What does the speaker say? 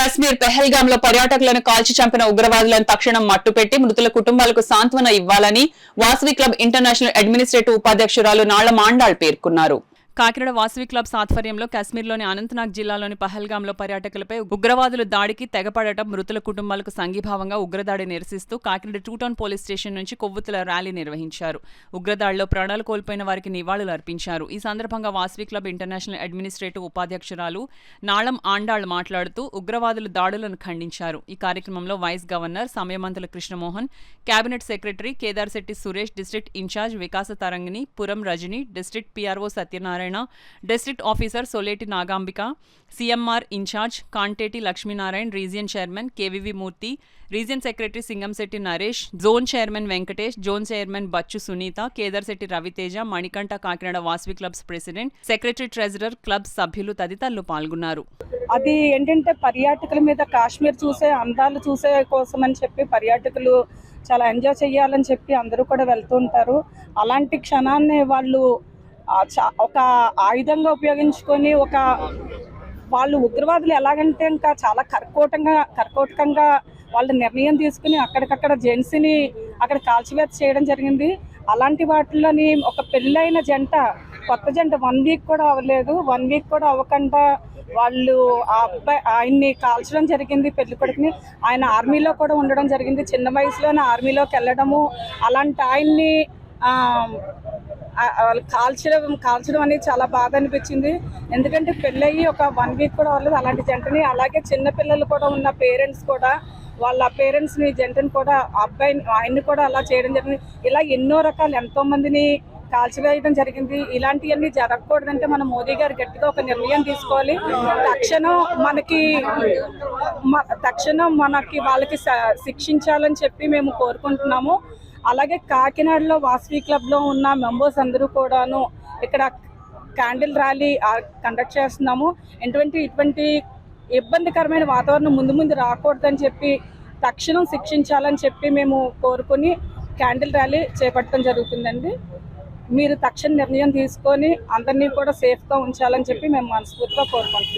కాశ్మీర్ పెహల్గామ్ లో పర్యాటకులను కాల్చి చంపిన ఉగ్రవాదులను తక్షణం మట్టుపెట్టి మృతుల కుటుంబాలకు సాంత్వన ఇవ్వాలని వాసవి క్లబ్ ఇంటర్నేషనల్ అడ్మినిస్ట్రేటివ్ ఉపాధ్యక్షురాలు నాళ్ల మాండాళ్ పేర్కొన్నారు. కాకినాడ వాసవి క్లబ్స్ ఆధ్వర్యంలో కాశ్మీర్లోని అనంతనాగ్ జిల్లాలోని పహల్గాంలో పర్యాటకులపై ఉగ్రవాదుల దాడికి తెగపడటం, మృతుల కుటుంబాలకు సంఘీభావంగా ఉగ్రదాడి నిరసిస్తూ కాకినాడ 2 టౌన్ పోలీస్ స్టేషన్ నుంచి కొవ్వొత్తుల ర్యాలీ నిర్వహించారు. ఉగ్రదాడిలో ప్రాణాలు కోల్పోయిన వారికి నివాళులు అర్పించారు. ఈ సందర్భంగా వాసవి క్లబ్ ఇంటర్నేషనల్ అడ్మినిస్ట్రేటివ్ ఉపాధ్యక్షురాలు నాళం ఆండాళ్ మాట్లాడుతూ ఉగ్రవాదుల దాడులను ఖండించారు. ఈ కార్యక్రమంలో vice governor Samayamanthula Krishnamohan, cabinet secretary Kedarshetti Suresh, district in charge Vikasa Tarangini, Puram Rajani, district PRO Satyanarayana, district officer Soleti Nagambika, CMR in charge Kanteti Lakshminarayana, region chairman KVV Murthy, region secretary Singamshetti Naresh, zone chairman Venkatesh, zone chairman Bachu Sunitha, Kedarshetti Raviteja, Manikanta, Kakinada Vasavi clubs president, secretary treasurer, club సభ్యులు తదితరులు పాల్గొన్నారు. అది ఏంటంటే పర్యాటకుల మీద కాశ్మీర్ చూసే అందాలు చూసే కోసం అని చెప్పి పర్యాటకులు చాలా ఎంజాయ్ చేయాలని చెప్పి అందరూ కూడా వెళ్తూ ఉంటారు. అలాంటి క్షణాన్ని వాళ్ళు ఒక ఆయుధంగా ఉపయోగించుకొని వాళ్ళు ఉగ్రవాదులు ఎలాగంటే ఇంకా చాలా కర్కోటకంగా వాళ్ళ నిర్ణయం తీసుకుని అక్కడికక్కడ జెంట్స్ని అక్కడ కాల్చివేత చేయడం జరిగింది. అలాంటి వాటిలోని ఒక పెళ్ళైన జంట, కొత్త జంట 1 వీక్ కూడా అవ్వలేదు, 1 వీక్ కూడా అవ్వకుండా వాళ్ళు ఆయన్ని కాల్చడం జరిగింది. పెళ్లి కొడుకుని ఆయన ఆర్మీలో కూడా ఉండడం జరిగింది. చిన్న వయసులోనే ఆర్మీలోకి వెళ్ళడము, అలాంటి ఆయన్ని కాల్చడం అనేది చాలా బాధ అనిపించింది. ఎందుకంటే పెళ్ళయి ఒక 1 వీక్ కూడా అవ్వలేదు అలాంటి జంటని. అలాగే చిన్నపిల్లలు కూడా ఉన్న పేరెంట్స్ కూడా వాళ్ళ పేరెంట్స్ని జంటని కూడా ఆయన్ని కూడా అలా చేయడం జరిగింది. ఇలా ఎన్నో రకాలు ఎంతో మందిని కాల్చివేయడం జరిగింది. ఇలాంటివన్నీ జరగకూడదంటే మన మోదీ గారు గట్టిగా ఒక నిర్ణయం తీసుకోవాలి. తక్షణం మనకి వాళ్ళకి శిక్షించాలని చెప్పి మేము కోరుకుంటున్నాము. అలాగే కాకినాడలో వాసవి క్లబ్లో ఉన్న మెంబర్స్ అందరూ కూడాను ఇక్కడ క్యాండిల్ ర్యాలీ కండక్ట్ చేస్తున్నాము. ఇటువంటి ఇబ్బందికరమైన వాతావరణం ముందు రాకూడదని చెప్పి తక్షణం శిక్షించాలని చెప్పి మేము కోరుకుని క్యాండిల్ ర్యాలీ చేపట్టడం జరుగుతుందండి. మీరు తక్షణ నిర్ణయం తీసుకొని అందరినీ కూడా సేఫ్గా ఉంచాలని చెప్పి మేము మనస్ఫూర్తిగా కోరుకుంటున్నాం.